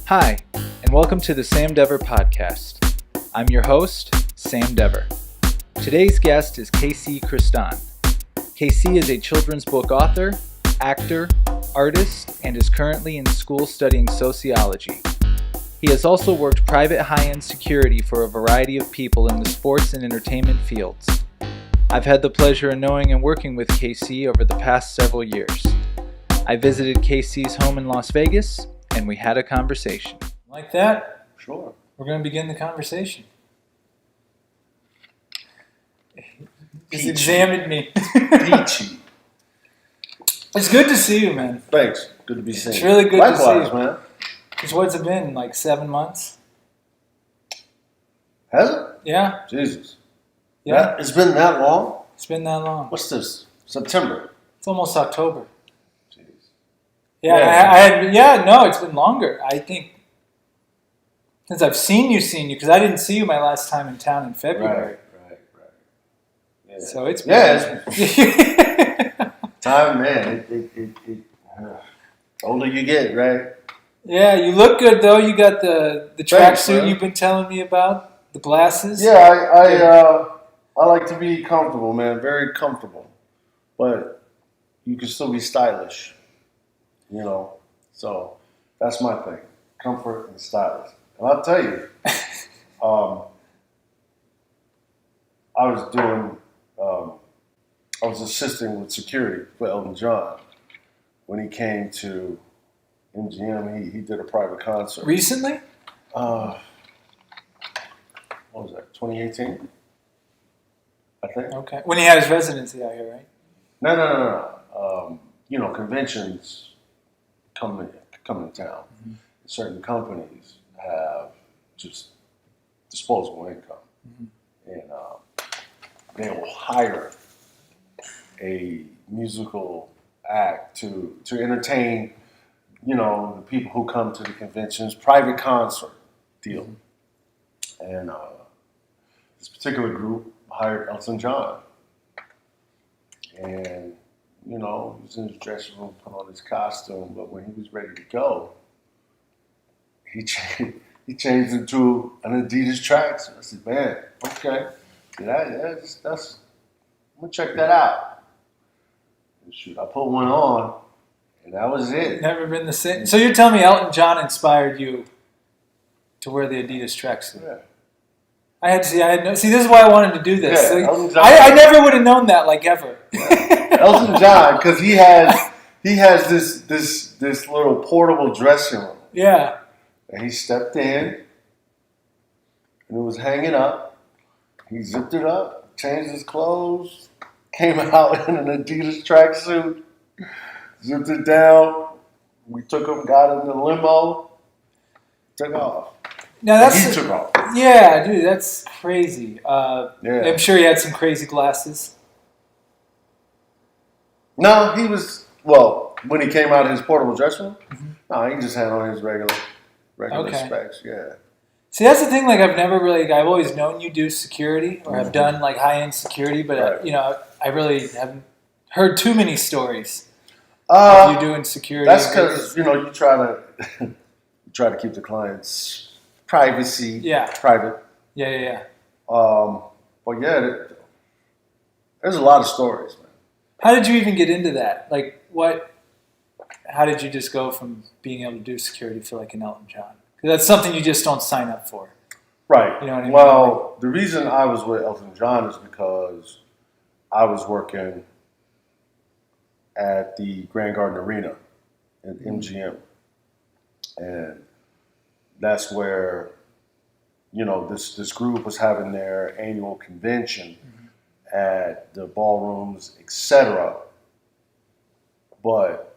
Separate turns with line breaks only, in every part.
Hi, and welcome to the Sam Dever podcast. I'm your host, Sam Dever. Today's guest is KC Christon. KC is a children's book author, actor, artist, and is currently in school studying sociology. He has also worked private high-end security for a variety of people in the sports and entertainment fields. I've had the pleasure of knowing and working with KC over the past several years. I visited KC's home in Las Vegas, and we had a conversation. Like that?
Sure.
We're going to begin the conversation. Just examined me.
Peachy.
It's good to see you, man.
Thanks. Good to be seen.
It's really good
Likewise,
to see you.
man.
Because what's it been, like 7 months?
Has it?
Yeah.
Jesus.
Yeah.
It's been that long?
It's been that long.
What's this? September?
It's almost October.
Jeez.
Yeah, it's been longer. I think since I've seen you, because I didn't see you my last time in town in February.
Right. Yeah.
So it's been...
Time, man. Older you get, right?
Yeah, you look good though. You got the tracksuit you've been telling me about, the glasses.
Yeah, I like to be comfortable, man. Very comfortable, but you can still be stylish. You know, so that's my thing: comfort and stylish. And I'll tell you, I was assisting with security for Elton John when he came to MGM. He did a private concert
Recently?
What was that? 2018, I think.
Okay. When he had his residency out here, right?
No. Conventions come in town.
Mm-hmm.
Certain companies have just disposable income, and they will hire a musical act to entertain, the people who come to the conventions. Private concert deal, and this particular group hired Elton John, and he was in his dressing room, put on his costume, but when he was ready to go, he changed into an Adidas tracksuit. I said, man, okay. I'm gonna check that out. And shoot, I put one on, and that was it.
Never been the same. So you're telling me Elton John inspired you to wear the Adidas tracksuit?
Yeah.
See, this is why I wanted to do this.
Yeah,
Like, I never would have known that, like, ever.
Yeah. Elton John, because he has this little portable dressing room.
Yeah.
And he stepped in, and it was hanging up. He zipped it up, changed his clothes, came out in an Adidas tracksuit, zipped it down. We took him, got in the limo, took off.
Now
he took off.
Yeah, dude, that's crazy.
Yeah.
I'm sure he had some crazy glasses.
No, when he came out of his portable dressing room, no, he just had on his regular specs, yeah.
See, that's the thing, like, I've always known you do security, or have done, like, high-end security, but,
right.
I really haven't heard too many stories of you doing security.
That's because, you try to keep the client's privacy private.
Yeah.
But yeah, there's a lot of stories, man.
How did you even get into that? Like, how did you just go from being able to do security for, like, an Elton John? Because that's something you just don't sign up for.
Right.
You know what I mean?
Well, the reason I was with Elton John is because I was working at the Grand Garden Arena at MGM. And that's where, this group was having their annual convention at the ballrooms, etc. But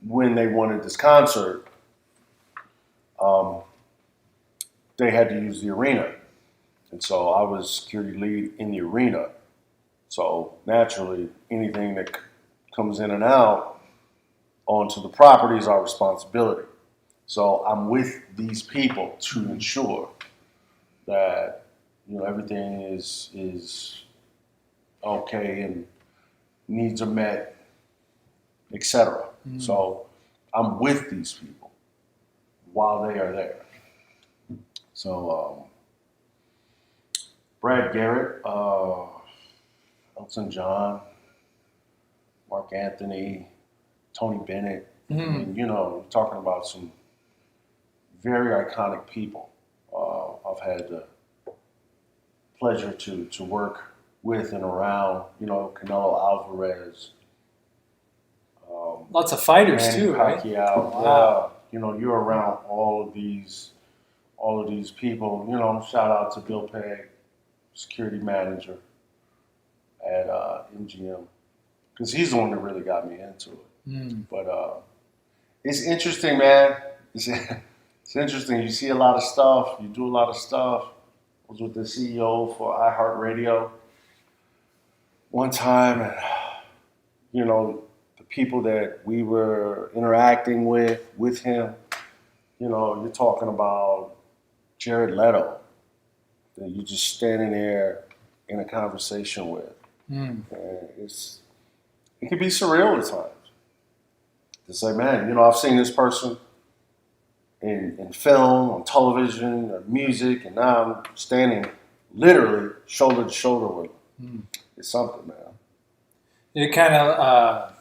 when they wanted this concert, they had to use the arena. And so I was security lead in the arena. So naturally, anything that comes in and out onto the property is our responsibility. So I'm with these people to ensure that everything is okay and needs are met, etc. So I'm with these people. while they are there. So Brad Garrett, Elton John, Mark Anthony, Tony Bennett. I mean, you're talking about some very iconic people. I've had the pleasure to work with and around, Canelo Alvarez.
Lots of fighters
Manny
too, right?
Pacquiao.
Wow.
Yeah. You're around all of these people. Shout out to Bill Pegg, security manager at MGM, because he's the one that really got me into it. But it's interesting, man. It's interesting. You see a lot of stuff. You do a lot of stuff. I was with the CEO for iHeartRadio one time, and the people that we were interacting with him. You're talking about Jared Leto that you're just standing there in a conversation with. And it can be surreal at times. To say, man, I've seen this person in film, on television, or music, and now I'm standing literally shoulder to shoulder with them. It's something, man.
It kind of,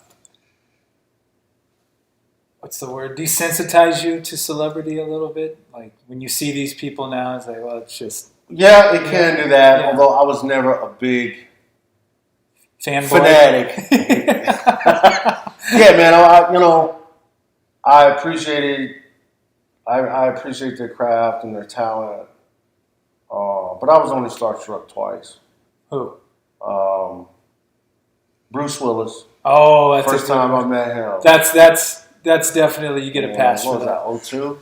what's the word, desensitize you to celebrity a little bit? Like when you see these people now, it's like, well, it's just...
Yeah, it can do that, although I was never a big
fanboy.
Fanatic. Yeah, man, I appreciate their craft and their talent, but I was only starstruck twice.
Who?
Bruce Willis.
Oh, that's
first time I met him.
That's definitely, you get a pass for that.
What was that,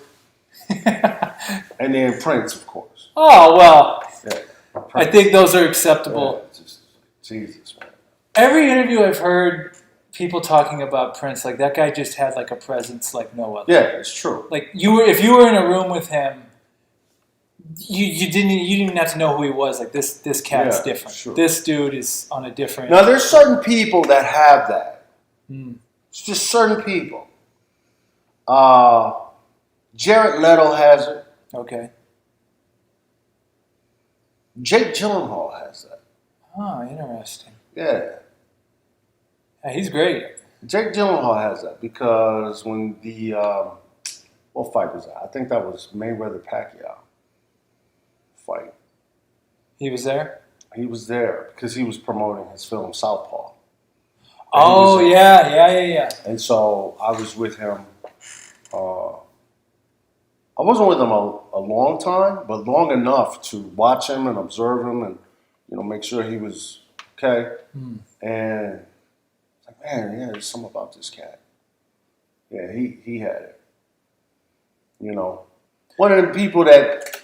02? And then Prince, of course.
Oh, well,
yeah,
I think those are acceptable.
Yeah, just, Jesus, man.
Every interview I've heard, people talking about Prince, like that guy just had like a presence like no other.
Yeah, it's true.
Like if you were in a room with him, you didn't even have to know who he was. Like this cat's different.
Sure.
This dude is on a different.
Now there's certain people that have that. It's just certain people. Jared Leto has it.
Okay.
Jake Gyllenhaal has that.
Oh, interesting.
Yeah.
He's great.
Jake Gyllenhaal has that because when the what fight was that? I think that was Mayweather-Pacquiao fight.
He was there?
He was there because he was promoting his film Southpaw.
Oh, yeah.
And so I was with him. I wasn't with him a long time, but long enough to watch him and observe him and make sure he was okay. And like, man, yeah, there's something about this cat. Yeah, he had it. One of the people that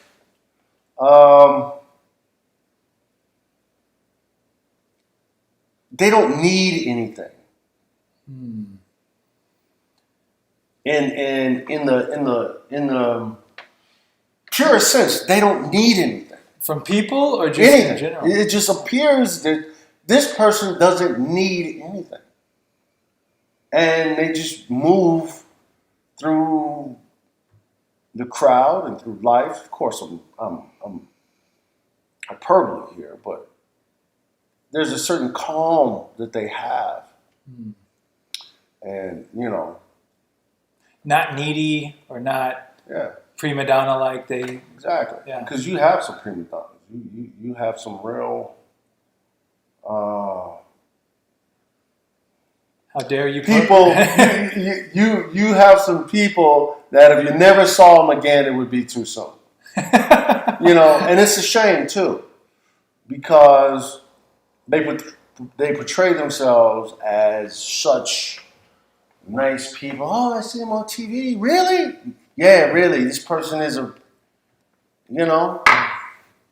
they don't need anything. And in the purest sense, they don't need anything.
From people or just
anything.
In general?
It just appears that this person doesn't need anything. And they just move through the crowd and through life. Of course, I'm hyperbole here, but there's a certain calm that they have. And,
not needy or not prima donna like they...
Exactly.
Yeah.
Because you have some prima donnas. You have some real...
How dare you...
People, you have some people that if you never saw them again, it would be too soon. And it's a shame, too. Because they portray themselves as such... nice people. Oh, I see him on TV. Really? Yeah, really. This person is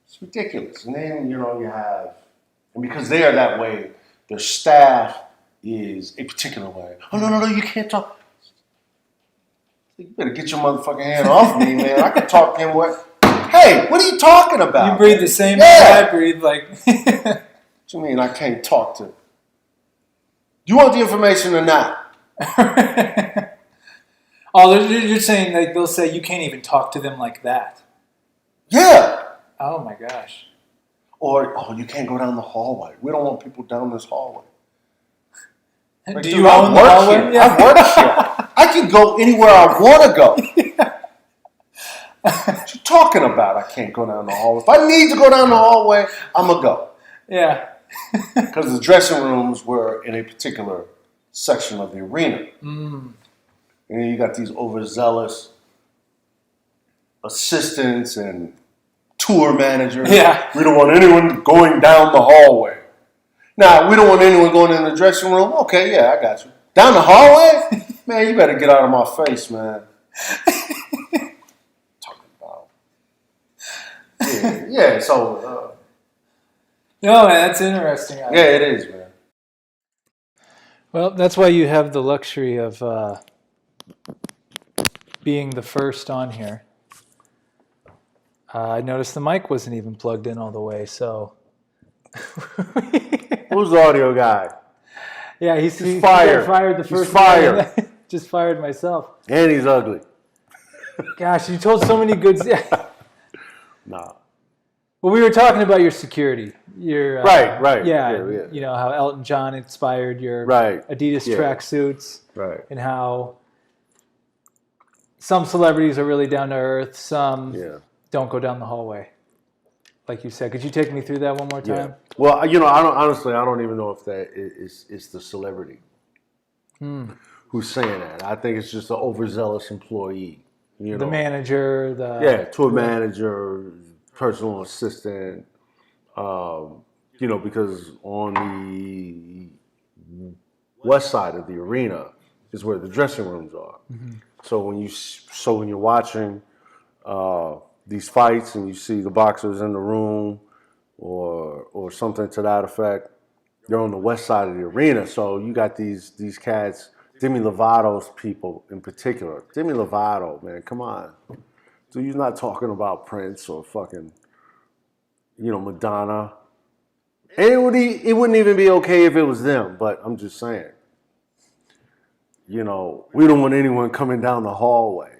it's ridiculous. And then, you have, and because they are that way, their staff is a particular way. Oh, no, you can't talk. You better get your motherfucking hand off me, man. I can talk to him. Hey, what are you talking about?
You breathe the same air I breathe, like.
What you mean I can't talk to? Do you want the information or not?
Oh, you're saying like they'll say you can't even talk to them like that.
Yeah.
Oh my gosh.
Or, you can't go down the hallway. We don't want people down this hallway. Like,
Do you own the hallway?
Yeah. I work here. I can go anywhere I want to go.
Yeah.
What you talking about? I can't go down the hallway. If I need to go down the hallway, I'm going to go.
Yeah.
Because the dressing rooms were in a particular section of the arena.
Mm.
And then you got these overzealous assistants and tour managers.
Yeah.
We don't want anyone going down the hallway. Now, we don't want anyone going in the dressing room. Okay, yeah, I got you. Down the hallway? Man, you better get out of my face, man. Talking about. Yeah, so.
No, man, that's interesting.
Yeah, it is, man.
Well, that's why you have the luxury of being the first on here. I noticed the mic wasn't even plugged in all the way, so.
Who's the audio guy?
Yeah, he's
fired.
Fired the first.
He's fired.
Just fired myself.
And he's ugly.
Gosh, you told so many good.
Nah.
Well, we were talking about your security. Your
right.
Yeah,
Yeah.
You know how Elton John inspired your Adidas tracksuits,
right?
And how some celebrities are really down to earth. Some don't go down the hallway, like you said. Could you take me through that one more time?
Yeah. Well, I don't even know if that is the celebrity who's saying that. I think it's just an overzealous employee. You know,
the manager,
tour manager, personal assistant. Because on the west side of the arena is where the dressing rooms are. Mm-hmm. So when you're watching these fights and you see the boxers in the room or something to that effect, they're on the west side of the arena. So you got these cats, Demi Lovato's people in particular. Demi Lovato, man, come on. So you're not talking about Prince or fucking, Madonna. And it wouldn't even be okay if it was them, but I'm just saying. We don't want anyone coming down the hallway.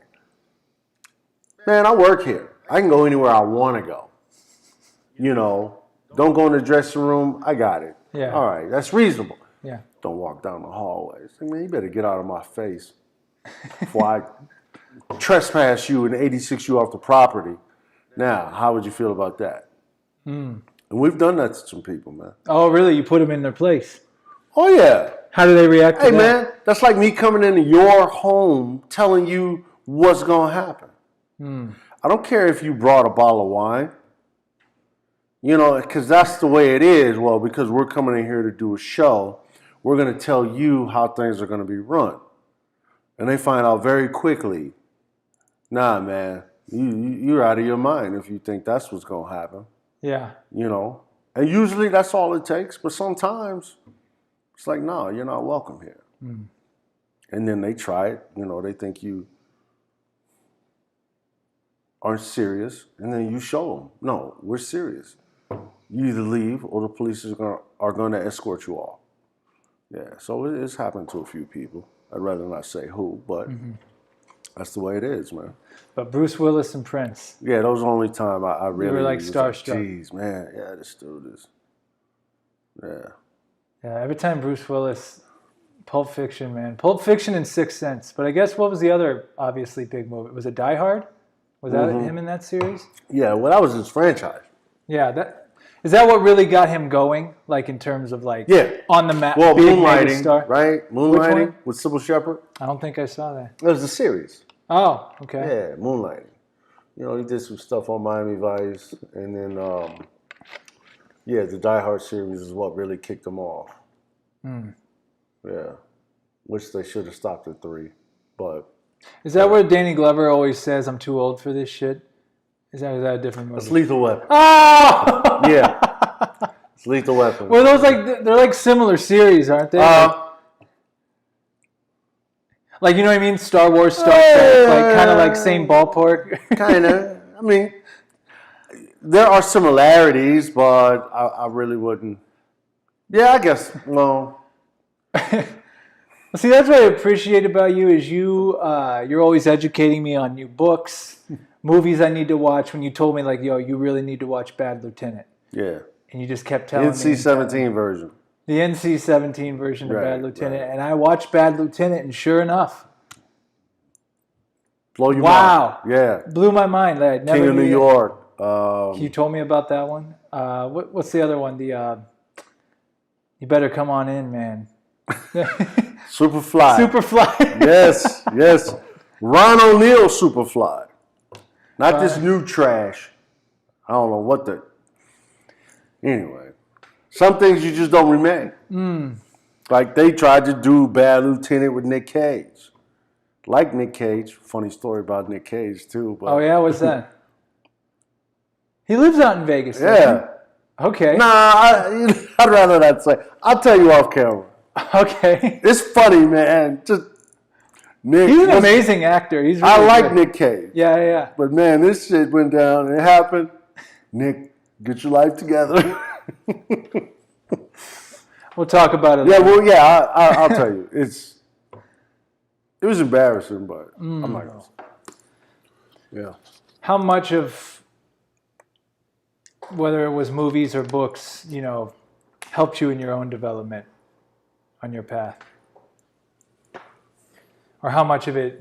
Man, I work here. I can go anywhere I want to go. Don't go in the dressing room. I got it.
Yeah.
All right, that's reasonable.
Yeah.
Don't walk down the hallway. Man, you better get out of my face before I trespass you and 86 you off the property. Now, how would you feel about that? And we've done that to some people, man.
Oh, really? You put them in their place?
Oh, yeah.
How do they react to that?
Hey, man, that's like me coming into your home telling you what's going to happen. I don't care if you brought a bottle of wine. Because that's the way it is. Well, because we're coming in here to do a show, we're going to tell you how things are going to be run. And they find out very quickly, nah, man, you're out of your mind if you think that's what's going to happen.
Yeah.
And usually that's all it takes. But sometimes it's like, no, you're not welcome here. And then they try it. They think you aren't serious. And then you show them, no, we're serious. You either leave or the police are going to escort you off. Yeah, so it's happened to a few people. I'd rather not say who, but that's the way it is, man.
But Bruce Willis and Prince.
Yeah, that was the only time I really...
You were like starstruck.
Jeez, man. Yeah, this dude is... Yeah.
Yeah, every time Bruce Willis... Pulp Fiction, man. Pulp Fiction and Sixth Sense. But I guess what was the other obviously big movie? Was it Die Hard? Was that him in that series?
Yeah, well, that was his franchise.
Yeah, is that what really got him going? Like in terms of on the map?
Well,
big
Moonlighting,
star?
right? Moonlighting with Sybil Shepherd.
I don't think I saw that.
It was a series.
Oh, okay.
Yeah, Moonlighting. He did some stuff on Miami Vice, and then the Die Hard series is what really kicked him off. Yeah, which they should have stopped at 3, but.
Is that where Danny Glover always says, "I'm too old for this shit"? Is that a different movie?
It's Lethal Weapon.
Oh!
Yeah. It's Lethal Weapon.
Well, those they're like similar series, aren't they? Like, you know what I mean? Star Wars, Star Trek, like kind of like same ballpark.
Kind of. I mean, there are similarities, but I really wouldn't. Yeah, I guess. Well,
See, that's what I appreciate about you is you're always educating me on new books, movies I need to watch. When you told me like, yo, you really need to watch Bad Lieutenant.
Yeah.
And you just kept telling me.
NC-17 version.
The NC-17 version of
Right,
Bad Lieutenant.
right.
And I watched Bad Lieutenant, and sure enough,
Blow your
wow.
mind. Yeah.
Blew my mind. Like,
King of New York.
You told me about that one. What's the other one? You better come on in, man.
Superfly.
Superfly.
Yes. Ron O'Neal Superfly. Not this new trash. I don't know what the... Anyway. Some things you just don't remember. Like they tried to do Bad Lieutenant with Nick Cage. Like Nick Cage. Funny story about Nick Cage, too. But,
oh, yeah? What's that? He lives out in Vegas.
Yeah.
Okay.
Nah, I'd rather not say. I'll tell you off camera.
Okay.
It's funny, man. Just Nick.
He's an amazing actor. He's really
I like
good.
Nick Cage.
Yeah.
But man, this shit went down and it happened. Nick, get your life together.
We'll talk about it
Yeah,
later.
well, yeah, I'll tell you. It was embarrassing, but I'm not gonna say. Yeah.
How much of, whether it was movies or books, helped you in your own development on your path? Or how much of it,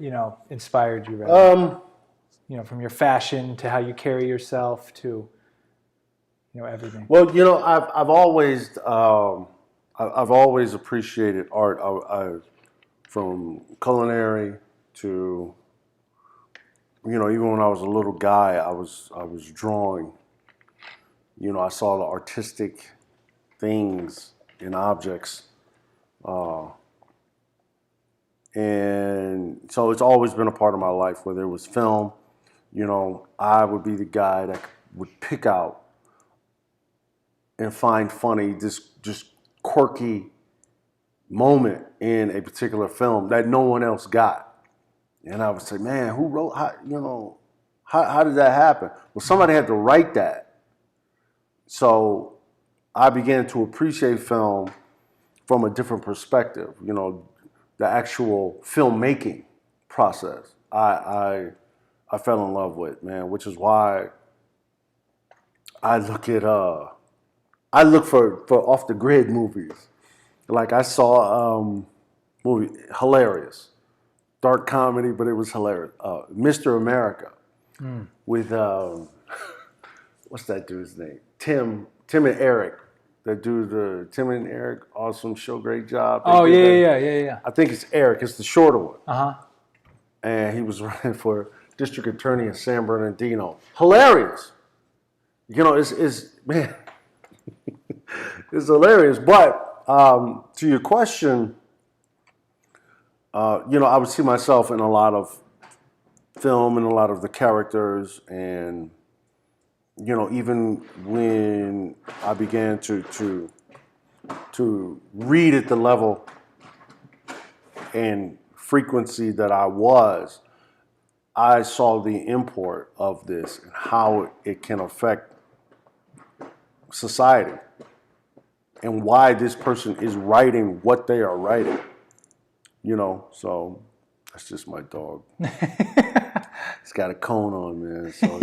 inspired you, rather? From your fashion to how you carry yourself to, everything.
Well, I've always appreciated art. From culinary to, even when I was a little guy, I was drawing. I saw the artistic things in objects. And so it's always been a part of my life, whether it was film, I would be the guy that would pick out and find funny this just quirky moment in a particular film that no one else got. And I would say, man, who wrote, how did that happen? Well, somebody had to write that. So I began to appreciate film from a different perspective, the actual filmmaking process. I fell in love with, man, which is why I look for off the grid movies. Like I saw movie hilarious, dark comedy, but it was hilarious. Mr. America with what's that dude's name? Tim and Eric. That dude, Tim and Eric, awesome show, great job.
Oh yeah.
I think it's Eric. It's the shorter one.
And
he was running for district attorney in San Bernardino. Hilarious. It's man, it's hilarious. But to your question, I would see myself in a lot of film and a lot of the characters, and even when I began to read at the level and frequency that I saw the import of this and how it can affect society and why this person is writing what they are writing. So that's just my dog. He's got a cone on, man. So,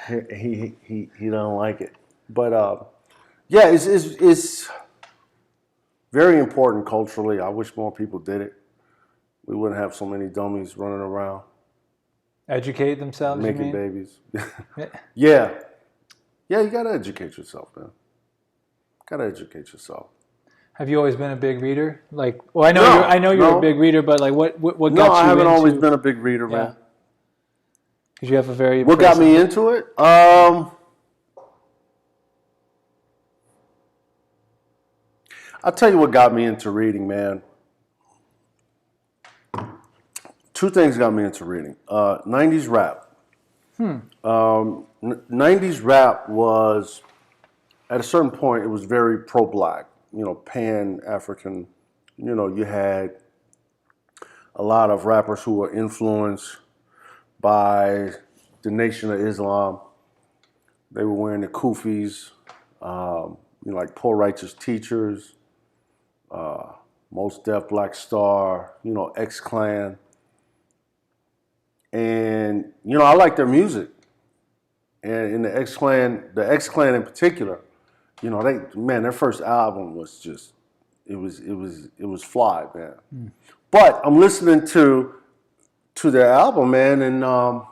he don't like it. But, yeah, it's very important culturally. I wish more people did it. We wouldn't have so many dummies running around.
Educate themselves,
making babies. Yeah, you got to educate yourself, man. Got to educate yourself.
Have you always been a big reader? I know you're a big reader, but what got you into?
No, I haven't always been a big reader, man.
Because you have a very
What got me into it? I'll tell you what got me into reading, man. Two things got me into reading. 90s rap. 90s rap was, at a certain point, it was very pro-black, pan-African. You had a lot of rappers who were influenced by the Nation of Islam. They were wearing the kufis, like Poor Righteous Teachers, Most Def, Black Star, X-Clan. And, I like their music. And in the X-Clan in particular, their first album was just, it was fly, man. Mm. But I'm listening to their album, man, and I'm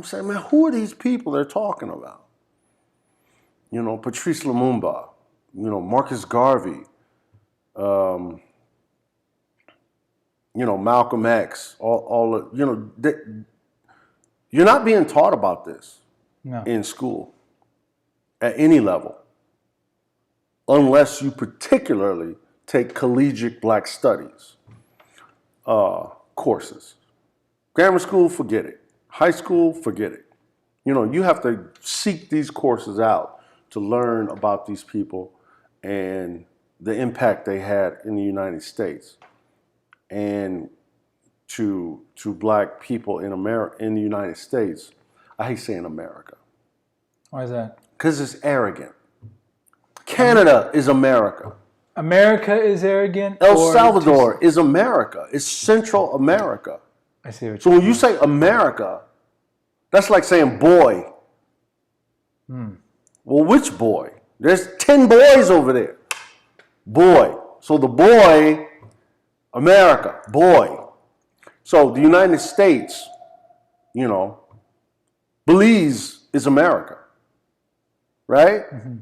saying, man, who are these people they're talking about? Patrice Lumumba, Marcus Garvey, Malcolm X, you're not being taught about this in school at any level, unless you particularly take collegiate Black studies courses. Grammar school, forget it. High school, forget it. You have to seek these courses out to learn about these people and the impact they had in the United States and to Black people in the United States. I hate saying America.
Why is that?
Because it's arrogant. Canada is America.
America is arrogant?
El Salvador is America. It's Central America.
I see what you're saying.
So when you say America, that's like saying boy. Well, which boy? There's 10 boys over there. Boy. So the boy, America, boy. So the United States, Belize is America. Right? Mm-hmm.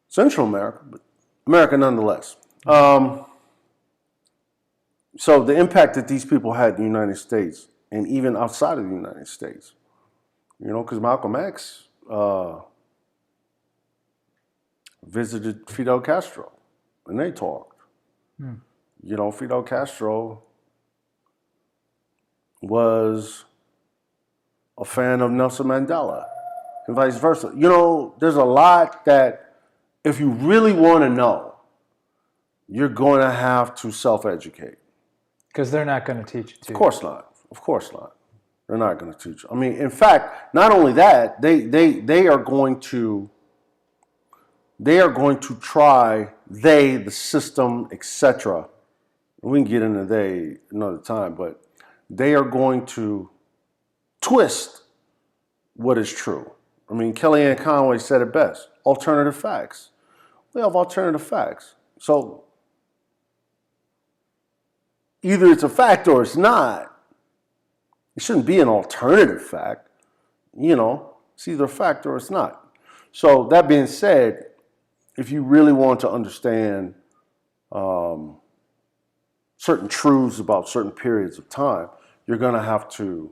Central America, but America nonetheless. So the impact that these people had in the United States and even outside of the United States, because Malcolm X visited Fidel Castro and they talked. Fidel Castro was a fan of Nelson Mandela and vice versa. There's a lot that if you really want to know, you're going to have to self-educate.
Because they're not going to teach it to you.
Of course not. Of course not. They're not going to teach you. I mean, in fact, not only that, they are going to try, the system, etc. We can get into they another time, but they are going to twist what is true. I mean, Kellyanne Conway said it best. Alternative facts. We have alternative facts. So either it's a fact or it's not. It shouldn't be an alternative fact. It's either a fact or it's not. So that being said, if you really want to understand certain truths about certain periods of time, you're going to have to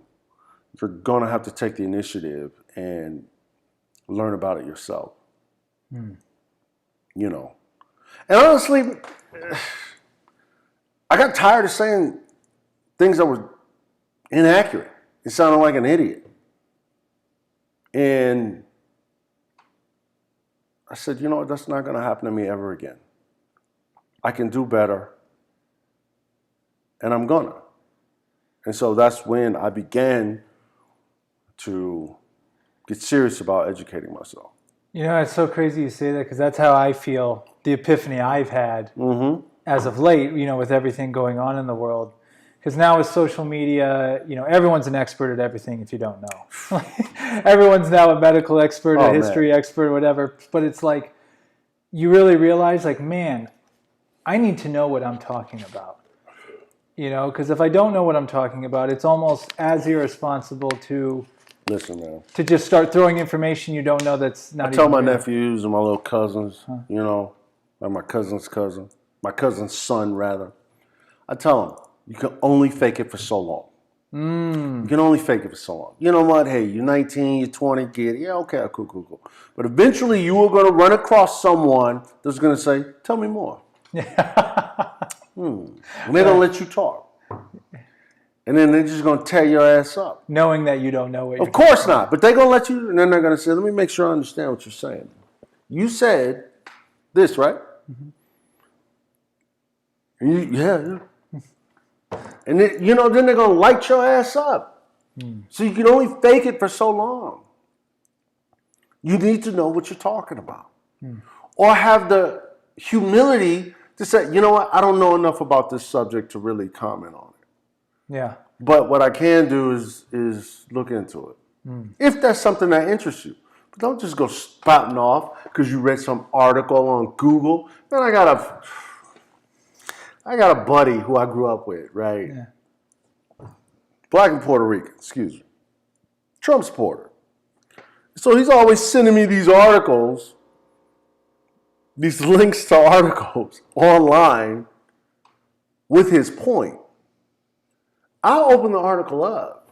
take the initiative and learn about it yourself. And honestly, I got tired of saying things that were inaccurate. It sounded like an idiot. And I said, that's not going to happen to me ever again. I can do better. And I'm gonna. And so that's when I began to get serious about educating myself.
It's so crazy you say that because that's how I feel, the epiphany I've had as of late, with everything going on in the world. Because now with social media, everyone's an expert at everything if you don't know. Everyone's now a medical expert, a history expert, whatever. But it's like, you really realize, man, I need to know what I'm talking about. Because if I don't know what I'm talking about, it's almost as irresponsible to...
Listen, man.
To just start throwing information you don't know that's not.
I tell my nephews and my little cousins, like my cousin's cousin, my cousin's son rather. I tell them, you can only fake it for so long. You can only fake it for so long. You know what? Hey, you're 19, you're 20, kid. Yeah, okay, cool. But eventually you are going to run across someone that's going to say, tell me more. And they're going to let you talk. And then they're just going to tear your ass up.
Knowing that you don't know what you're
Of course not. But they're going to let you, and then they're going to say, let me make sure I understand what you're saying. You said this, right? And yeah. And then, then they're going to light your ass up. So you can only fake it for so long. You need to know what you're talking about. Or have the humility Just say, you know what? I don't know enough about this subject to really comment on it.
Yeah.
But what I can do is look into it. If that's something that interests you. But don't just go spouting off because you read some article on Google. Man, I got a buddy who I grew up with, right?
Yeah.
Black and Puerto Rican, excuse me. Trump supporter. So he's always sending me these articles, these links to articles online with his point. I'll open the article up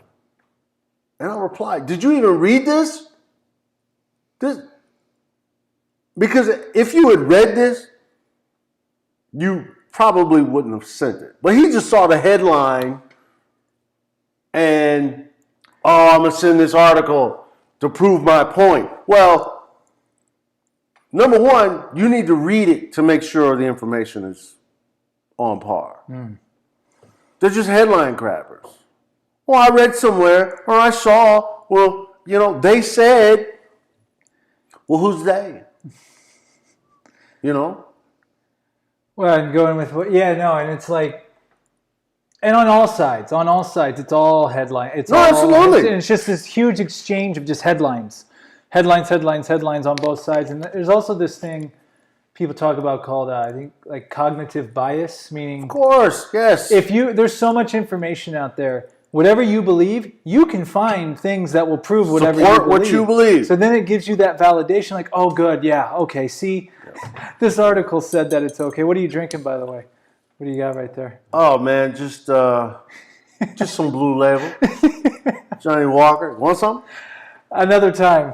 and I'll reply, did you even read this? Because if you had read this, you probably wouldn't have sent it. But he just saw the headline and, oh, I'm going to send this article to prove my point. Well, number one, you need to read it to make sure the information is on par. They're just headline grabbers. Well, I read somewhere, or I saw, well, they said, well, who's they?
Well, and going with and it's like, and on all sides, it's all headline.
Absolutely.
It's just this huge exchange of just headlines on both sides. And there's also this thing people talk about called, I think, like cognitive bias, meaning,
of course, yes.
There's so much information out there, whatever you believe, you can find things that will prove whatever you believe.
Support what you believe.
So then it gives you that validation, like, oh, good, yeah, okay, see, this article said that it's okay. What are you drinking, by the way? What do you got right there?
Oh, man, just some Blue Label. Johnny Walker. Want some?
Another time.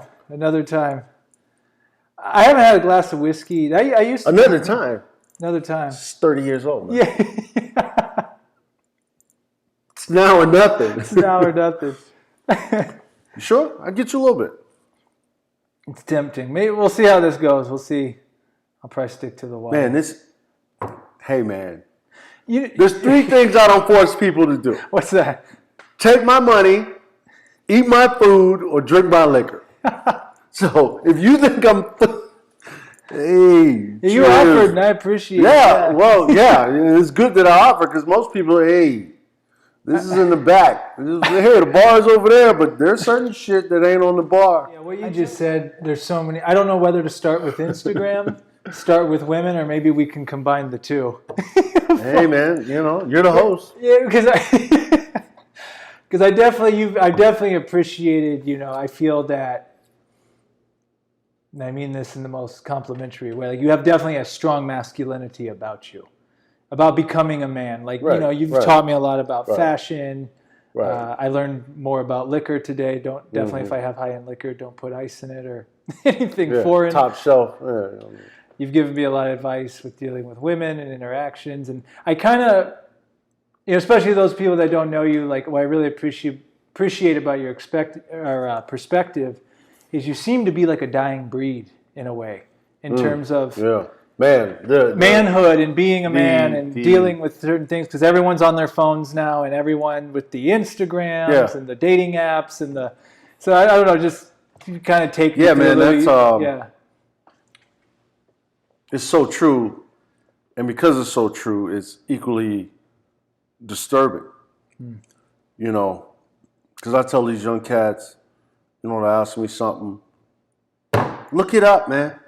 I haven't had a glass of whiskey. I used to.
Another time.
It's
30 years old, man.
Yeah.
It's now or nothing. You sure? I'll get you a little bit.
It's tempting. Maybe we'll see how this goes. We'll see. I'll probably stick to the water.
Man, hey, man. There's 3 things I don't force people to do.
What's that?
Take my money, eat my food, or drink my liquor. So if you think I'm... Hey,
you offered, and I appreciate it.
Yeah, well, yeah. It's good that I offer because most people, hey, this is in the back. Hey, the bar's over there, but there's certain shit that ain't on the bar.
Yeah, what you just said, there's so many. I don't know whether to start with Instagram, start with women, or maybe we can combine the two.
Hey, man, you're the host.
Yeah, because I definitely appreciated, I feel that, and I mean this in the most complimentary way, like you have definitely a strong masculinity about you, about becoming a man. Like, you've taught me a lot about fashion. Right. I learned more about liquor today. Definitely if I have high-end liquor, don't put ice in it or anything foreign.
Top shelf. Yeah.
You've given me a lot of advice with dealing with women and interactions. And I kind of, especially those people that don't know you, like what I really appreciate about your perspective is you seem to be like a dying breed in a way, in terms of manhood and being a man and dealing with certain things, because everyone's on their phones now, and everyone with the Instagrams and the dating apps and so I don't know, just kind of take me
man, that's it's so true, and because it's so true, it's equally disturbing. Because I tell these young cats, they ask me something, look it up, man.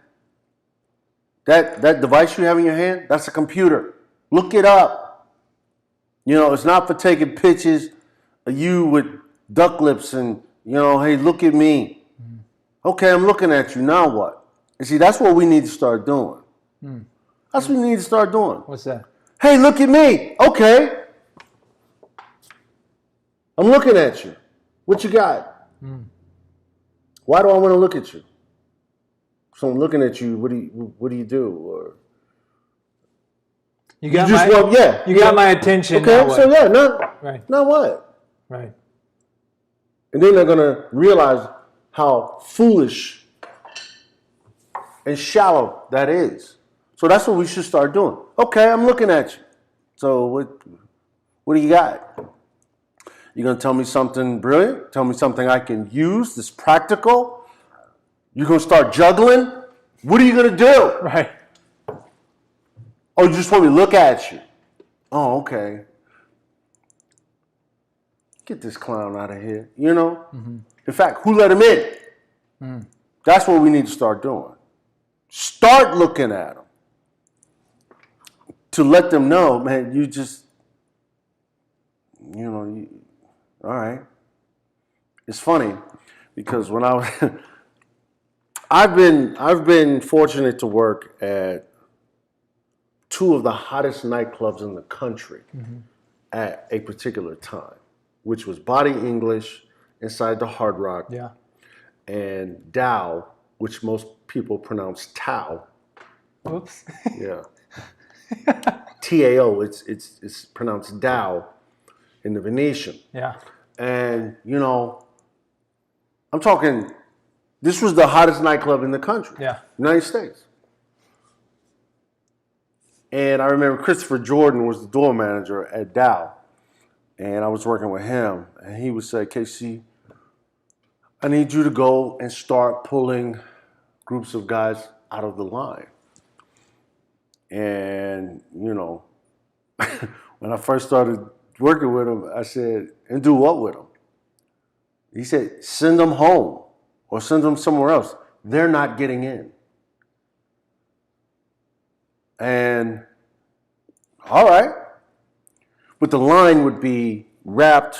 That device you have in your hand, that's a computer. Look it up. It's not for taking pictures of you with duck lips and, hey, look at me. Okay, I'm looking at you. Now what? And see, that's what we need to start doing. That's what we need to start doing.
What's that?
Hey, look at me. Okay. I'm looking at you. What you got? Why do I want to look at you? So I'm looking at you. What do you do? Or
you got my attention.
Okay,
now what?
So now what?
Right.
And then they're gonna realize how foolish and shallow that is. So that's what we should start doing. Okay, I'm looking at you. So what do you got? You gonna tell me something brilliant? Tell me something I can use that's practical? You're going to start juggling? What are you going to do?
Right.
Oh, you just want me to look at you? Oh, okay. Get this clown out of here, you know? Mm-hmm. In fact, who let him in? Mm. That's what we need to start doing. Start looking at them. To let them know, man, you just, all right. It's funny because when I was, I've been fortunate to work at two of the hottest nightclubs in the country at a particular time, which was Body English inside the Hard Rock, and Dow, which most people pronounce Tao.
Oops.
Yeah. Tao. It's pronounced Dow in the Venetian.
Yeah.
And I'm talking. This was the hottest nightclub in the country.
Yeah.
United States. And I remember Christopher Jordan was the door manager at Dow. And I was working with him. And he would say, KC, I need you to go and start pulling groups of guys out of the line. And, when I first started working with him, I said, and do what with them? He said, send them home or send them somewhere else. They're not getting in. And all right. But the line would be wrapped.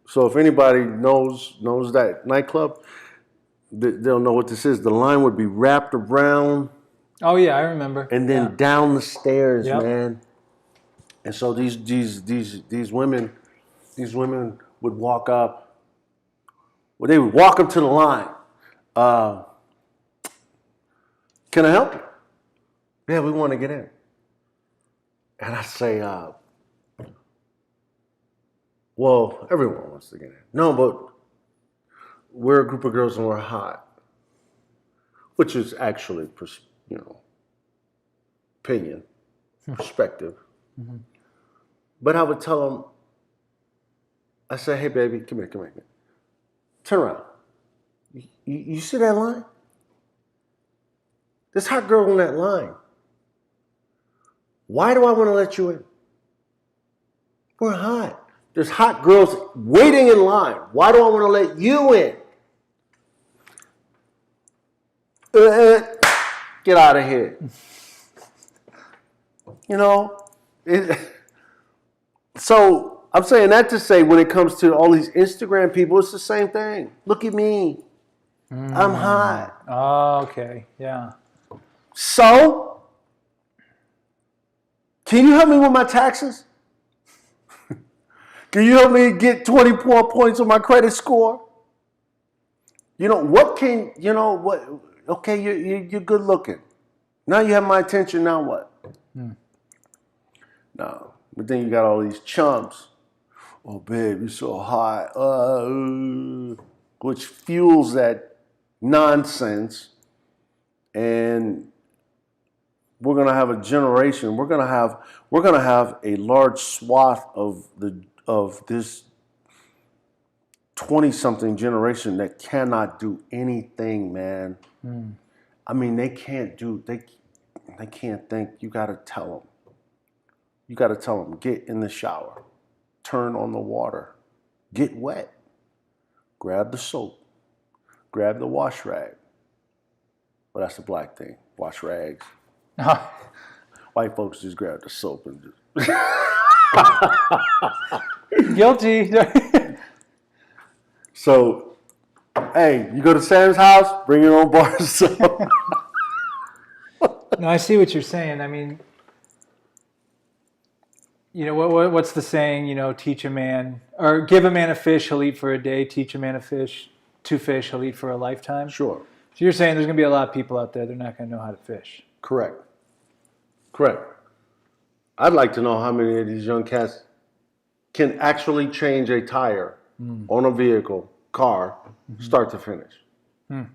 So if anybody knows that nightclub, they'll know what this is. The line would be wrapped around.
Oh yeah, I remember.
And then down the stairs,
yep.
man. And so these women would walk up. Well, they would walk up to the line. Can I help you? Yeah, we want to get in. And I say, well, everyone wants to get in. No, but we're a group of girls and we're hot. Which is actually, opinion, perspective. Mm-hmm. But I would tell them, I say, hey, baby, come here. Turn around. You see that line? This hot girl on that line. Why do I want to let you in? We're hot. There's hot girls waiting in line. Why do I want to let you in? Get out of here. So I'm saying that to say when it comes to all these Instagram people, it's the same thing. Look at me. I'm hot.
Oh, okay. Yeah.
So, can you help me with my taxes? Can you help me get 24 points on my credit score? Okay, you're good looking. Now you have my attention, now what? No. But then you got all these chumps. Oh, babe, you're so hot. Which fuels that nonsense. And we're gonna have a generation. We're gonna have a large swath of this 20-something generation that cannot do anything, man. I mean, they can't think. You gotta tell them. Get in the shower, turn on the water, get wet, grab the soap, grab the wash rag. Well, that's the black thing, wash rags. White folks just grab the soap and just...
Guilty.
So, hey, you go to Sam's house, bring your own bar of soap.
No, I see what you're saying. I mean, what's the saying? Teach a man, or give a man a fish, he'll eat for a day. Teach a man a fish, 2 fish, he'll eat for a lifetime.
Sure.
So you're saying there's going to be a lot of people out there, they're not going to know how to fish.
Correct. I'd like to know how many of these young cats can actually change a tire on a vehicle, car, start to finish. Of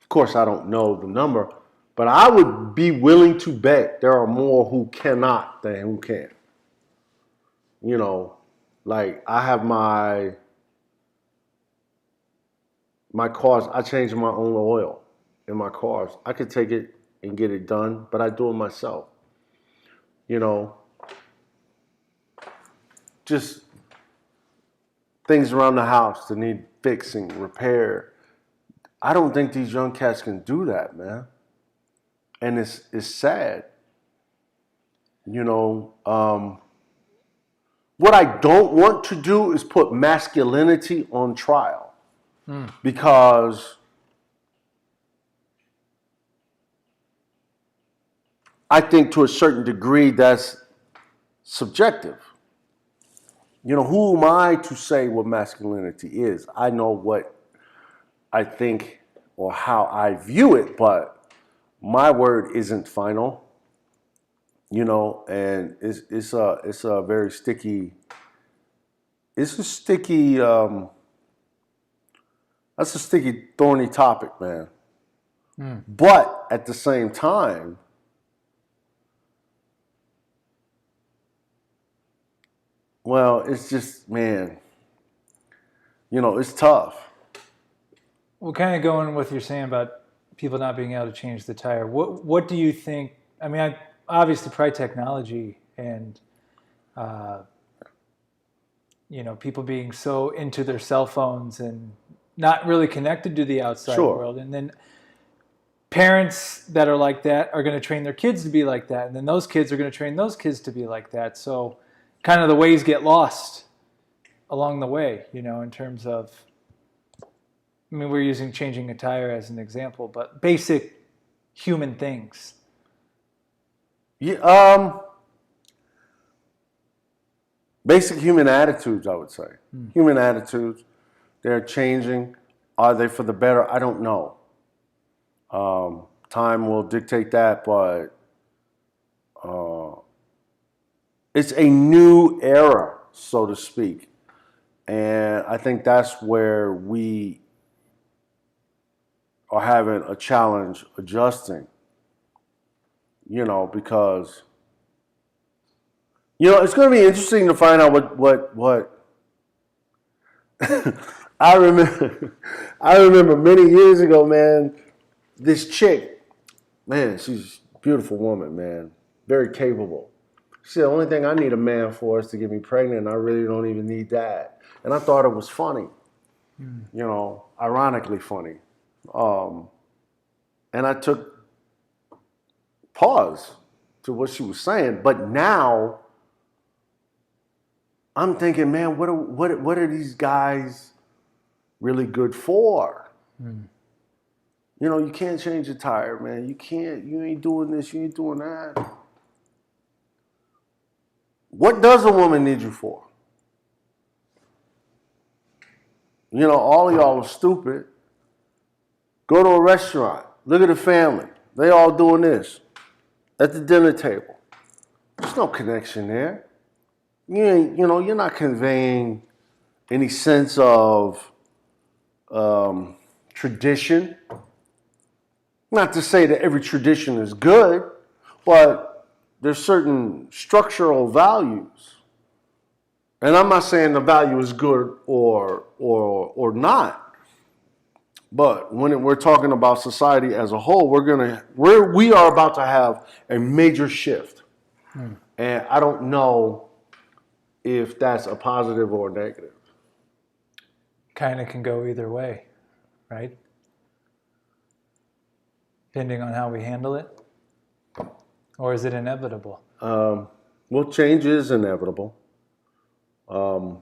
course, I don't know the number, but I would be willing to bet there are more who cannot than who can. Like I have my cars, I change my own oil in my cars. I could take it and get it done, but I do it myself. You know, just things around the house that need fixing, repair. I don't think these young cats can do that, man. And it's sad. You know, what I don't want to do is put masculinity on trial because I think to a certain degree that's subjective. You know, who am I to say what masculinity is? I know what I think or how I view it, but my word isn't final. You know, and it's a very sticky. It's a sticky. That's a sticky, thorny topic, man. But at the same time, well, it's just, man, you know, it's tough.
Well, kind of going with what you're saying about people not being able to change the tire. What do you think? I mean, obviously, probably technology and you know, people being so into their cell phones and not really connected to the outside world, and then parents that are like that are going to train their kids to be like that, and then those kids are going to train those kids to be like that. So, kind of the ways get lost along the way, you know, in terms of. I mean, we're using changing a tire as an example, but basic human things.
Yeah, basic human attitudes, I would say. Human attitudes, they're changing. Are they for the better? I don't know. Time will dictate that, but it's a new era, so to speak. And I think that's where we are having a challenge adjusting, you know, because, you know, it's going to be interesting to find out what I remember many years ago, man, this chick, man, she's a beautiful woman, man, very capable. She said, the only thing I need a man for is to get me pregnant. I really don't even need that. And I thought it was funny, you know, ironically funny. And I took pause to what she was saying. But now I'm thinking, man, what are these guys really good for? You know, you can't change a tire, man. You ain't doing this, you ain't doing that. What does a woman need you for? You know, all of y'all are stupid. Go to a restaurant. Look at the family. They all doing this at the dinner table. There's no connection there. You're not conveying any sense of tradition. Not to say that every tradition is good, but there's certain structural values. And I'm not saying the value is good or not. But when we're talking about society as a whole, we are about to have a major shift. And I don't know if that's a positive or negative.
Kind of can go either way, right? Depending on how we handle it. Or is it inevitable?
Well, change is inevitable. The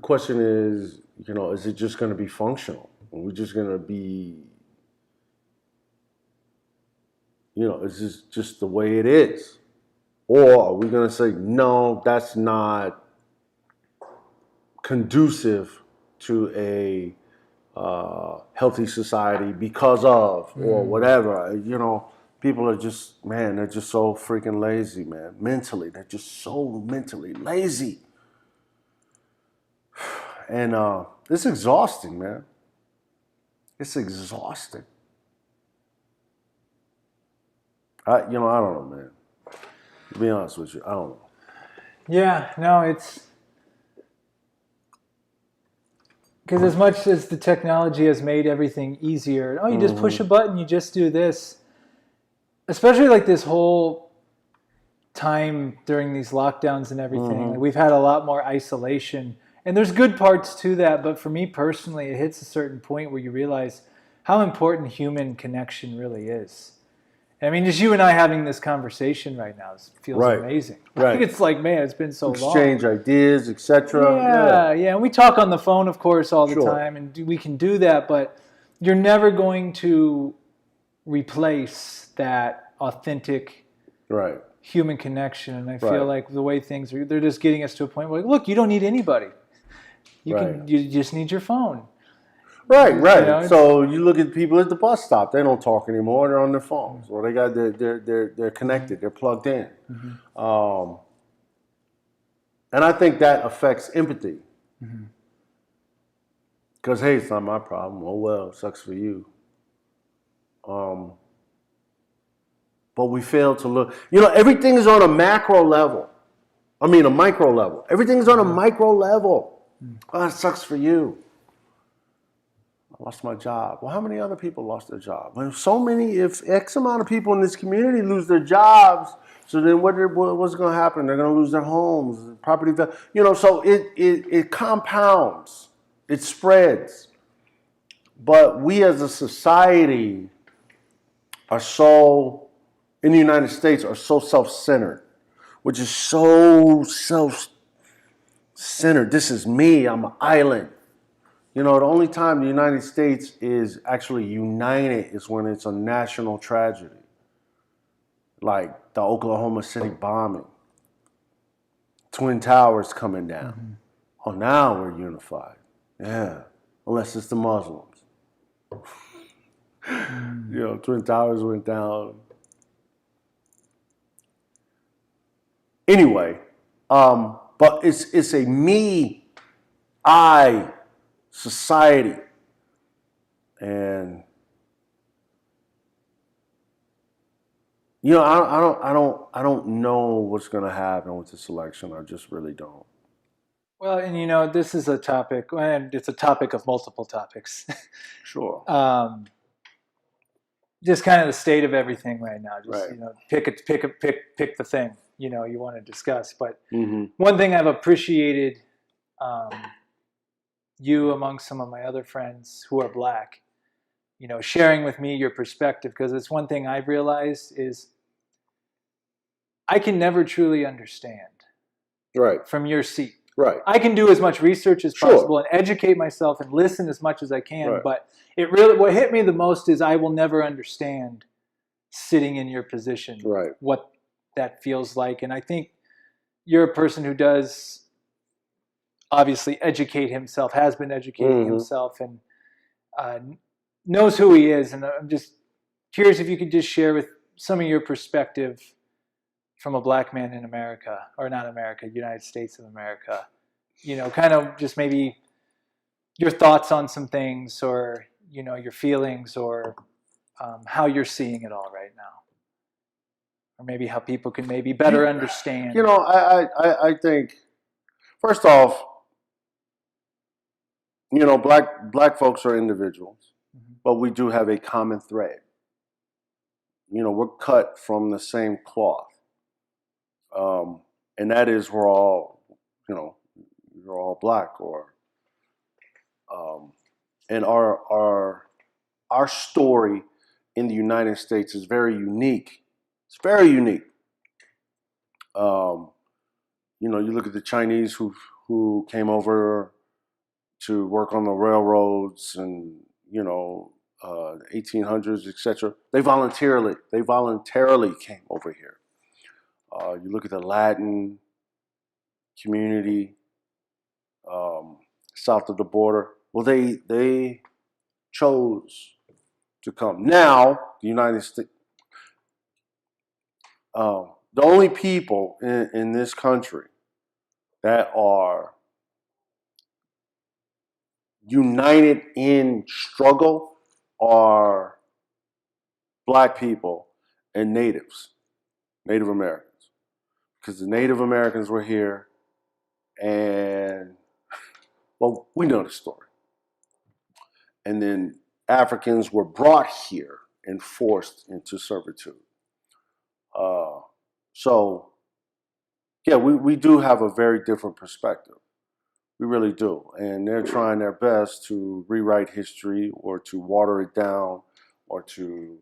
question is, you know, is it just going to be functional? Are we just going to be, you know, is this just the way it is? Or are we going to say, no, that's not conducive to a healthy society because of, or whatever, you know? People are just, man, they're just so freaking lazy, man. Mentally, they're just so mentally lazy. And it's exhausting, man. It's exhausting. I don't know, man. To be honest with you, I don't know.
Yeah, no, it's because as much as the technology has made everything easier, oh, you just push a button, you just do this. Especially like this whole time during these lockdowns and everything, like we've had a lot more isolation, and there's good parts to that. But for me personally, it hits a certain point where you realize how important human connection really is. I mean, just you and I having this conversation right now feels amazing.
Right.
It's like, man, it's been so long.
Exchange ideas, etc.
Yeah. And we talk on the phone, of course, all the time, and we can do that. But you're never going to replace that authentic human connection. And I feel like the way things are, they're just getting us to a point where, like, look, you don't need anybody. You just need your phone.
Right. You know, so you look at people at the bus stop; they don't talk anymore; they're on their phones, or they got they're connected, they're plugged in, and I think that affects empathy. Because hey, it's not my problem. Oh well, sucks for you. But we fail to look. You know, everything is on a macro level. I mean, a micro level. Everything's on a micro level. Oh, it sucks for you. I lost my job. Well, how many other people lost their job? Well, so many, if X amount of people in this community lose their jobs, so then what's going to happen? They're going to lose their homes, property value. You know, so it compounds. It spreads. But we as a society are so, in the United States, are so self-centered, which is so self-centered. This is me. I'm an island. You know, the only time the United States is actually united is when it's a national tragedy, like the Oklahoma City bombing, Twin Towers coming down. Oh, now we're unified. Yeah, unless it's the Muslims. You know, Twin Towers went down. Anyway, but it's a me, I society, and you know, I don't know what's going to happen with this election. I just really don't.
Well, and you know, this is a topic, and it's a topic of multiple topics.
Sure.
Just kind of the state of everything right now. Just you know, pick the thing you know you want to discuss. But one thing I've appreciated. You among some of my other friends who are black, you know, sharing with me your perspective, because it's one thing I've realized is I can never truly understand from your seat. I can do as much research as possible and educate myself and listen as much as I can, but it really, what hit me the most is I will never understand sitting in your position, what that feels like. And I think you're a person who does obviously educate himself, has been educating himself, and knows who he is. And I'm just curious if you could just share with some of your perspective from a black man in America, or not America, United States of America, you know, kind of just maybe your thoughts on some things, or, you know, your feelings, or how you're seeing it all right now. Or maybe how people can maybe better understand.
You know, I think, first off, you know, black folks are individuals, but we do have a common thread. You know, we're cut from the same cloth, and that is we're all, you know, we're all black, or, and our story in the United States is very unique. It's very unique. You know, you look at the Chinese who came over to work on the railroads, and, you know, 1800s, etc. They voluntarily came over here. You look at the Latin community south of the border. Well, they chose to come. Now, the United States, the only people in this country that are united in struggle are black people and natives, Native Americans. Because the Native Americans were here, and, well, we know the story. and then Africans were brought here and forced into servitude. So, yeah, we do have a very different perspective. We really do. And they're trying their best to rewrite history or to water it down or to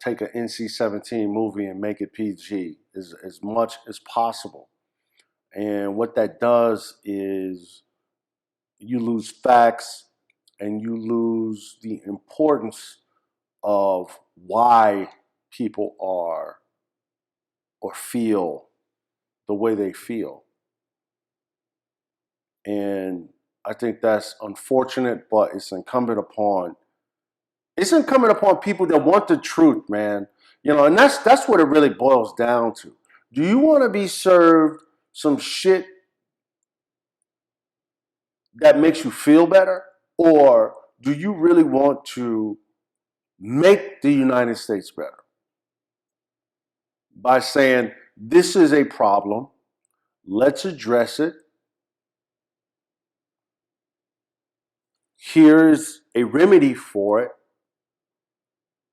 take an NC-17 movie and make it PG as much as possible. And what that does is you lose facts and you lose the importance of why people are or feel the way they feel. And I think that's unfortunate, but it's incumbent upon people that want the truth, man. You know, and that's what it really boils down to. Do you want to be served some shit that makes you feel better? Or do you really want to make the United States better by saying, this is a problem, let's address it. Here's a remedy for it.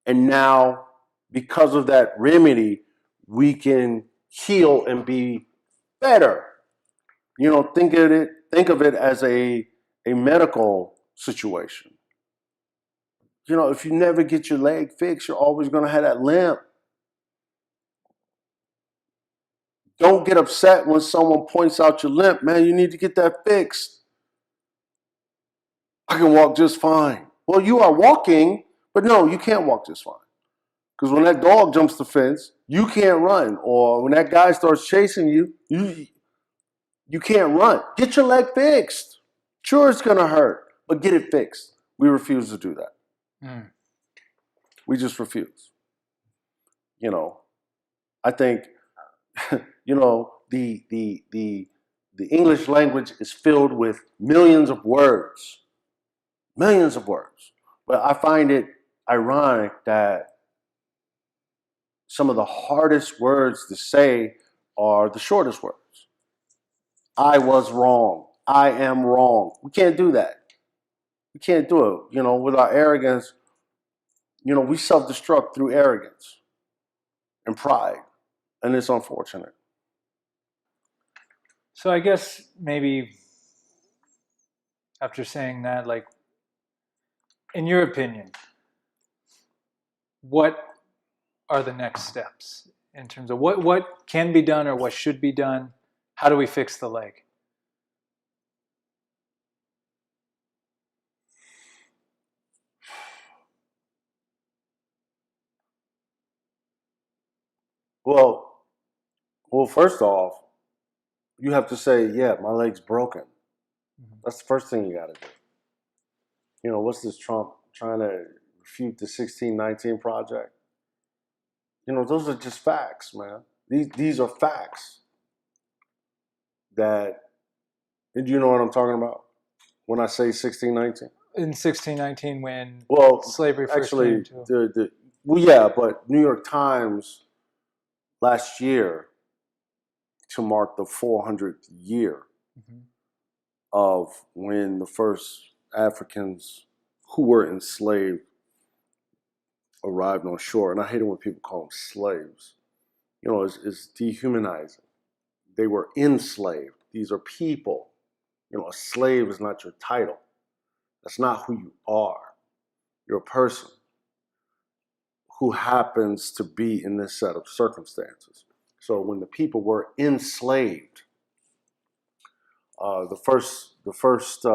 And now, because of that remedy, we can heal and be better. You know, think of it as a medical situation. You know, if you never get your leg fixed, you're always going to have that limp. Don't get upset when someone points out your limp. Man, you need to get that fixed. I can walk just fine. Well, you are walking, but no, you can't walk just fine. Because when that dog jumps the fence, you can't run. Or when that guy starts chasing you, you can't run. Get your leg fixed. Sure, it's going to hurt, but get it fixed. We refuse to do that. We just refuse. You know, I think, you know, the English language is filled with millions of words. Millions of words. But I find it ironic that some of the hardest words to say are the shortest words. I was wrong. I am wrong. We can't do that. We can't do it. You know, with our arrogance, you know, we self-destruct through arrogance and pride. And it's unfortunate.
So I guess maybe after saying that, like, in your opinion, what are the next steps in terms of what can be done or what should be done? How do we fix the leg?
Well, first off, you have to say, yeah, my leg's broken. That's the first thing you got to do. You know, what's this Trump trying to refute the 1619 project? You know, those are just facts, man. These are facts that, do you know what I'm talking about when I say 1619?
In 1619, when slavery first
actually,
came to...
yeah, but New York Times last year, to mark the 400th year of when the first Africans who were enslaved arrived on shore. And I hate it when people call them slaves. You know, it's dehumanizing. They were enslaved. These are people. You know, a slave is not your title. That's not who you are. You're a person who happens to be in this set of circumstances. So when the people were enslaved, the first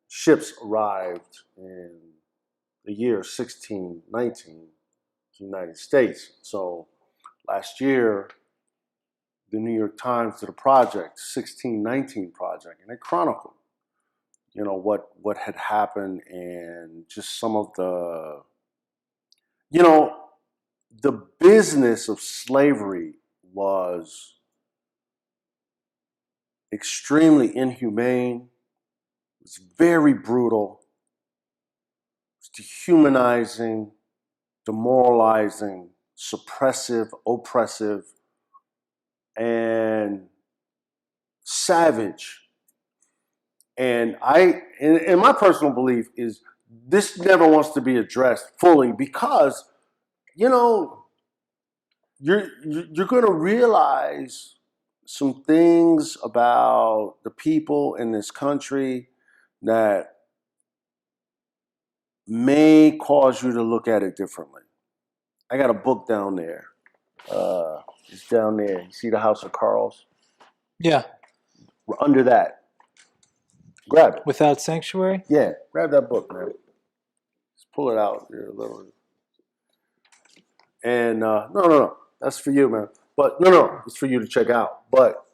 ships arrived in the year 1619 to the United States. So last year, the New York Times did a project, 1619 project, and it chronicled, you know, what had happened and just some of the, you know, the business of slavery was extremely inhumane. It was very brutal. It was dehumanizing, demoralizing, suppressive, oppressive, and savage. And and my personal belief is this never wants to be addressed fully because, you know, you're going to realize some things about the people in this country that may cause you to look at it differently. I got a book down there. It's down there. You see the House of Carls?
Yeah.
We're under that. Grab it.
Without Sanctuary?
Yeah, grab that book, man. Just pull it out here a little. And no. That's for you, man. But no. It's for you to check out. But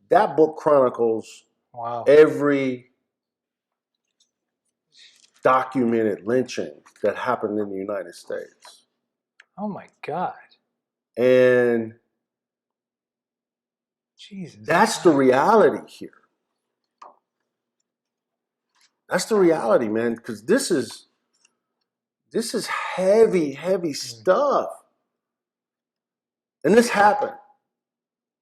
that book chronicles every documented lynching that happened in the United States.
Oh my God.
And
Jesus.
That's the reality here. That's the reality, man, because this is heavy stuff. And this happened.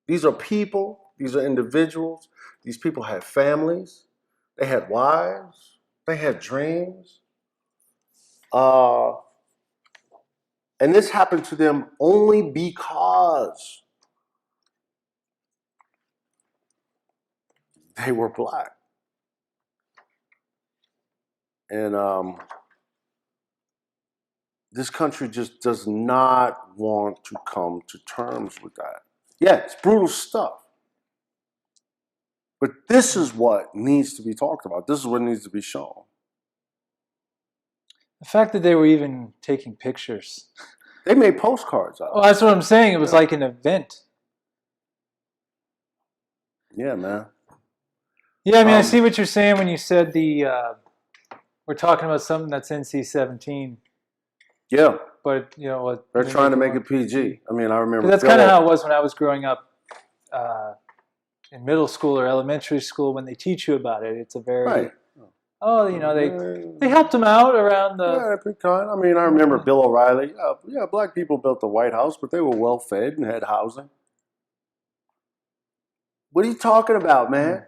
These are people, these are individuals, these people had families, they had wives, they had dreams. And this happened to them only because they were black. And this country just does not want to come to terms with that. Yeah, it's brutal stuff. But this is what needs to be talked about. This is what needs to be shown.
The fact that they were even taking pictures.
They made postcards out of it.
Oh, that's what I'm saying. It was like an event.
Yeah, man.
Yeah, I mean, I see what you're saying when you said we're talking about something that's NC-17.
Yeah.
But, you know what?
They're trying to make it PG. I mean, I remember.
That's kind of how it was when I was growing up in middle school or elementary school when they teach you about it. It's a very... Right. Oh, you know, they helped them out around the...
Yeah, pretty kind. I mean, I remember Bill O'Reilly. Yeah, black people built the White House, but they were well-fed and had housing. What are you talking about, man?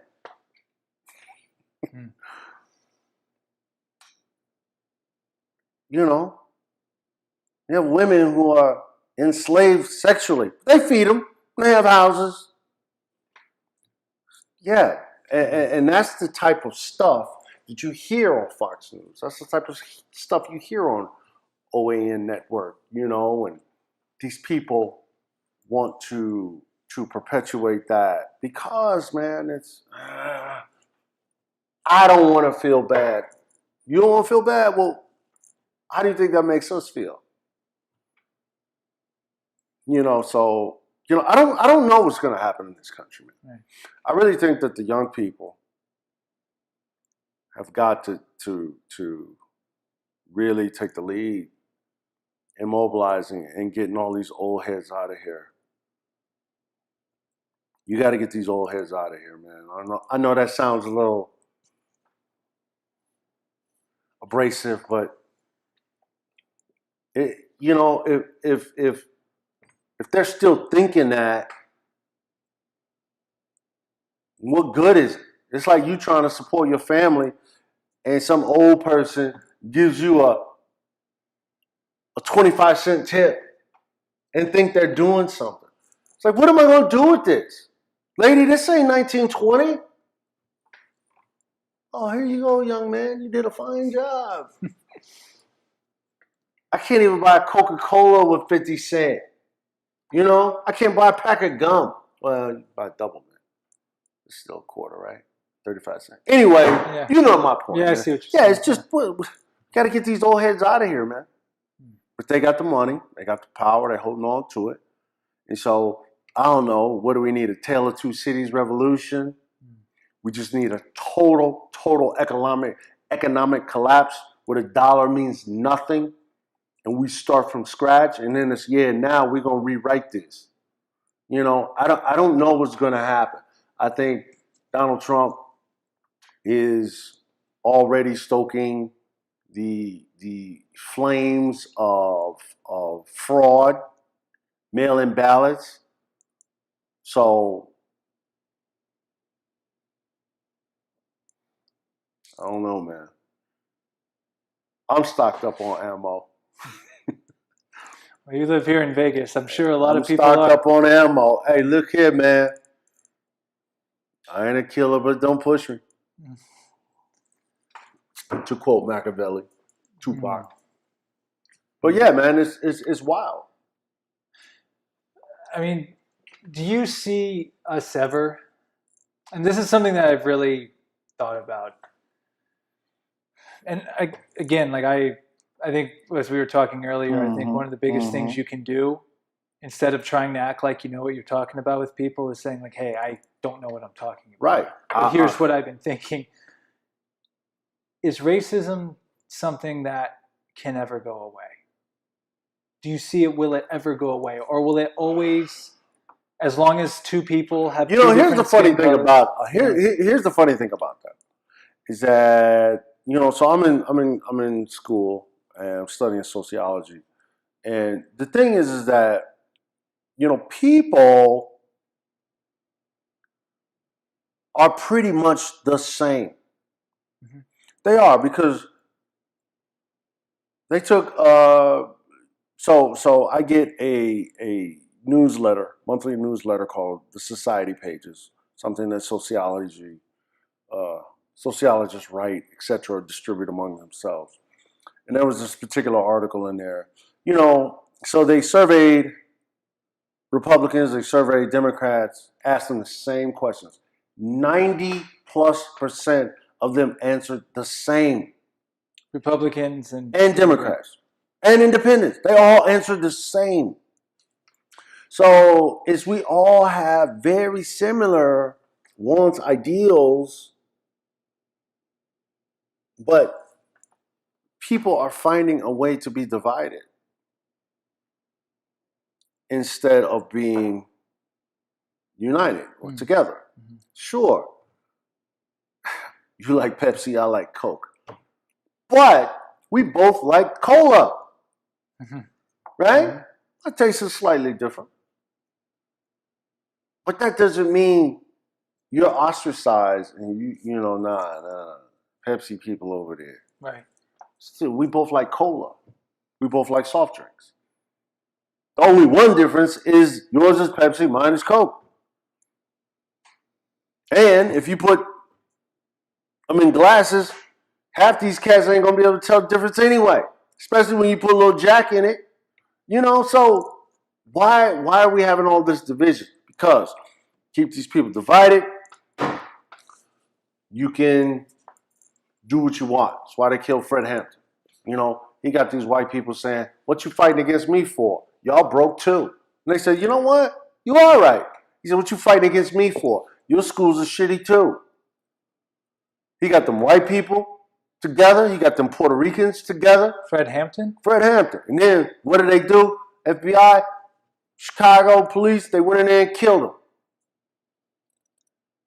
You know, you have women who are enslaved sexually. They feed them. They have houses. Yeah, and that's the type of stuff that you hear on Fox News. That's the type of stuff you hear on OAN Network, you know, and these people want to perpetuate that because, man, it's, I don't want to feel bad. You don't want to feel bad? Well, how do you think that makes us feel? You know, so, you know, I don't know what's going to happen in this country, man. Right. I really think that the young people have got to really take the lead in mobilizing and getting all these old heads out of here. You got to get these old heads out of here, man. I know that sounds a little abrasive, but you know, if they're still thinking that, what good is it? It's like you trying to support your family and some old person gives you a 25-cent tip and think they're doing something. It's like, what am I going to do with this? Lady, this ain't 1920. Oh, here you go, young man. You did a fine job. I can't even buy a Coca-Cola with 50 cents. You know, I can't buy a pack of gum. Well, you buy double, man. It's still a quarter, right? 35 cents. Anyway, yeah. You know my point.
Yeah,
man.
I see what you're saying.
It's just, got to get these old heads out of here, man. But they got the money. They got the power. They're holding on to it. And so, I don't know. What do we need? A Tale of Two Cities revolution? We just need a total economic collapse where the dollar means nothing. And we start from scratch. And then it's, now we're going to rewrite this. You know, I don't know what's going to happen. I think Donald Trump is already stoking the flames of fraud, mail-in ballots. So, I don't know, man. I'm stocked up on ammo.
Well, you live here in Vegas. I'm sure a lot
I'm
of people
stocked
are.
up on ammo. Hey, look here, man. I ain't a killer, but don't push me. To quote Machiavelli, Tupac. But yeah, man, it's wild.
I mean, do you see us ever? And this is something that I've really thought about. And again, like I think as we were talking earlier, I think one of the biggest things you can do instead of trying to act like you know what you're talking about with people is saying like, hey, I don't know what I'm talking about.
Right.
But here's what I've been thinking. Is racism something that can ever go away? Do you see it? Will it ever go away? Or will it always, as long as two people have
here's the funny thing about here's the funny thing about that is that so I'm in school and I'm studying sociology, and the thing is that people are pretty much the same. Mm-hmm. They are, because they took so I get a newsletter, monthly newsletter called the Society Pages, something that sociologists write, etc., distribute among themselves. And there was this particular article in there. So they surveyed Republicans, they surveyed Democrats, asked them the same questions. 90+% of them answered the same.
Republicans and
Democrats and independents, they all answered the same. So we all have very similar wants, ideals, but people are finding a way to be divided instead of being united or together. Mm-hmm. Sure, you like Pepsi, I like Coke, but we both like cola, right? Mm-hmm. Our taste is slightly different. But that doesn't mean you're ostracized and nah, Pepsi people over there.
Right.
Still, we both like cola. We both like soft drinks. The only one difference is yours is Pepsi, mine is Coke. And if you put them in glasses, half these cats ain't gonna be able to tell the difference anyway. Especially when you put a little Jack in it. So why are we having all this division? Because keep these people divided, you can do what you want. That's why they killed Fred Hampton. He got these white people saying, what you fighting against me for? Y'all broke too. And they said, you know what? You all right. He said, what you fighting against me for? Your schools are shitty too. He got them white people together. He got them Puerto Ricans together.
Fred Hampton?
Fred Hampton. And then what did they do? FBI, Chicago police, they went in there and killed him.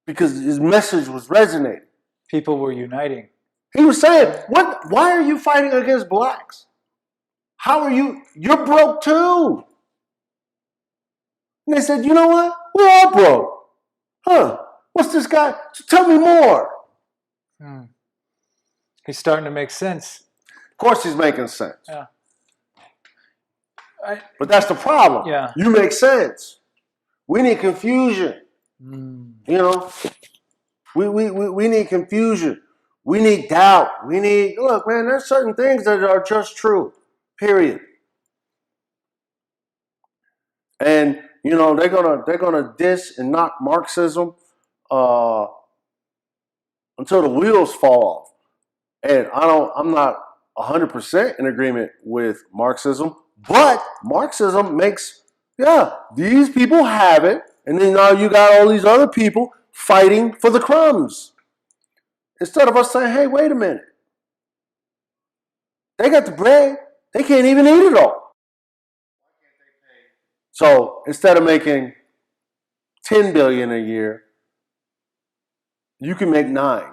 Because his message was resonating.
People were uniting.
He was saying, why are you fighting against blacks? How are you? You're broke too. And they said, you know what? We're all broke. Huh? What's this guy? Tell me more.
He's starting to make sense.
Of course he's making sense.
Yeah.
But that's the problem.
Yeah.
You make sense. We need confusion. We need confusion. We need doubt. Look, man, there's certain things that are just true. Period. And they're gonna diss and knock Marxism until the wheels fall off. And I'm not 100% in agreement with Marxism, but Marxism makes these people have it, and then now you got all these other people fighting for the crumbs. Instead of us saying, hey, wait a minute. They got the bread. They can't even eat it all. So instead of making $10 billion a year, you can make $9 billion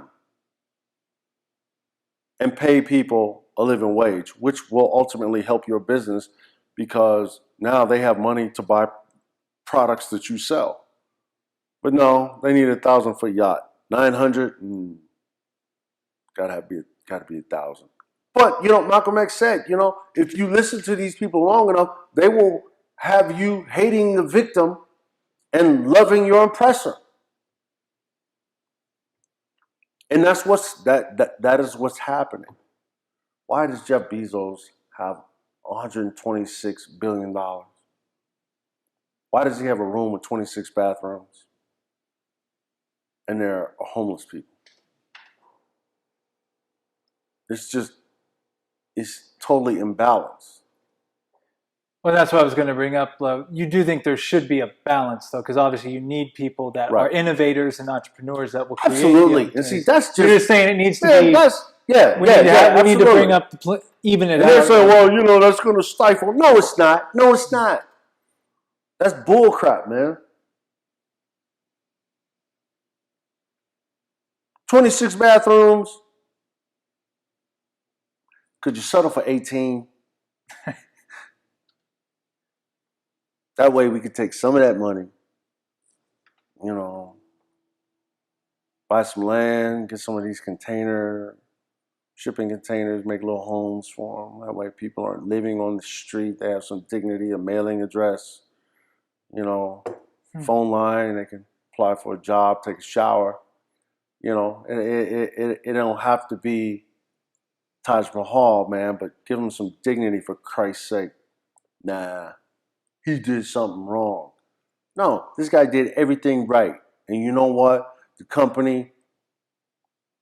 and pay people a living wage, which will ultimately help your business because now they have money to buy products that you sell. But no, they need a 1,000-foot yacht, 900 and Gotta be 1,000. But Malcolm X said, if you listen to these people long enough, they will have you hating the victim and loving your oppressor. And that is what's happening. Why does Jeff Bezos have $126 billion? Why does he have a room with 26 bathrooms? And there are homeless people. It's totally imbalanced.
Well, that's what I was going to bring up. You do think there should be a balance, though, because obviously you need people that are innovators and entrepreneurs that will create.
Absolutely. And see, that's just...
You're just saying it needs to be... We need to bring up even it out.
And they say, well, that's going to stifle. No, it's not. No, it's not. That's bullcrap, man. 26 bathrooms. Could you settle for 18? That way we could take some of that money, buy some land, get some of these shipping containers, make little homes for them. That way people aren't living on the street. They have some dignity, a mailing address, phone line. They can apply for a job, take a shower. It don't have to be Taj Mahal, man, but give them some dignity for Christ's sake. Nah. He did something wrong. No, this guy did everything right. And you know what? The company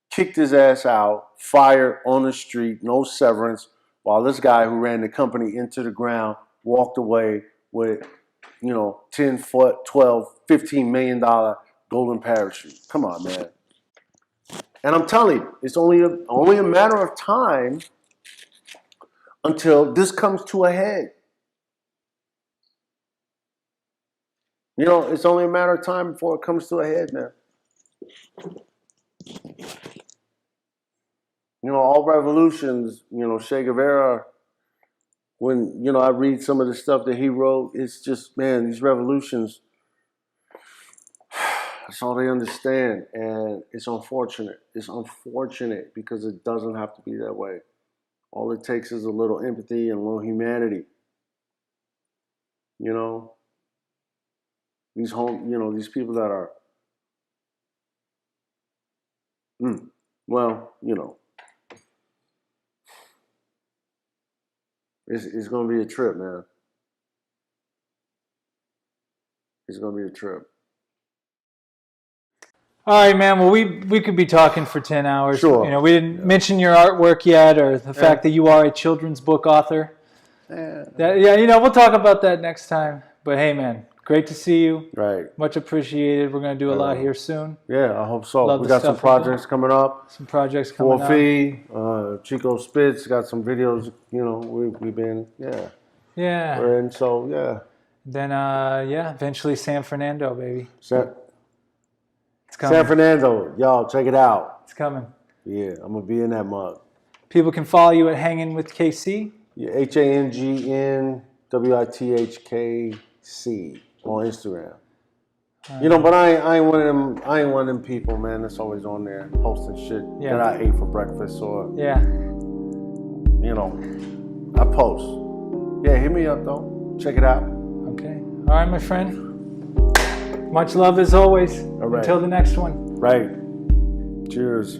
kicked his ass out, fired on the street, no severance, while this guy who ran the company into the ground walked away with, 10 foot, 12, $15 million golden parachute. Come on, man. And I'm telling you, it's only a matter of time until this comes to a head. It's only a matter of time before it comes to a head, man. All revolutions, Che Guevara, when, I read some of the stuff that he wrote, it's just, man, these revolutions, that's all they understand. And it's unfortunate. It's unfortunate because it doesn't have to be that way. All it takes is a little empathy and a little humanity. These people that are, it's going to be a trip, man. It's going to be a trip.
All right, man. Well, we could be talking for 10 hours.
Sure.
We didn't mention your artwork yet or the fact that you are a children's book author. We'll talk about that next time. But hey, man. Great to see you.
Right.
Much appreciated. We're going to do a lot here soon.
Yeah, I hope so. We got some projects coming up.
Some projects coming
up. Chico Spitz got some videos, we've been,
Yeah.
We're in, so, yeah.
Then, eventually San Fernando, baby.
It's coming. San Fernando. Y'all, check it out.
It's coming.
Yeah, I'm going to be in that mug. People
can follow you at Hanging with KC.
Yeah, HANGNWITHK on Instagram. But I ain't one of them. I ain't one of them people, man. That's always on there posting shit that I ate for breakfast or. I post. Yeah, hit me up though. Check it out.
Okay. All right, my friend. Much love as always.
All right.
Until the next one.
Right. Cheers.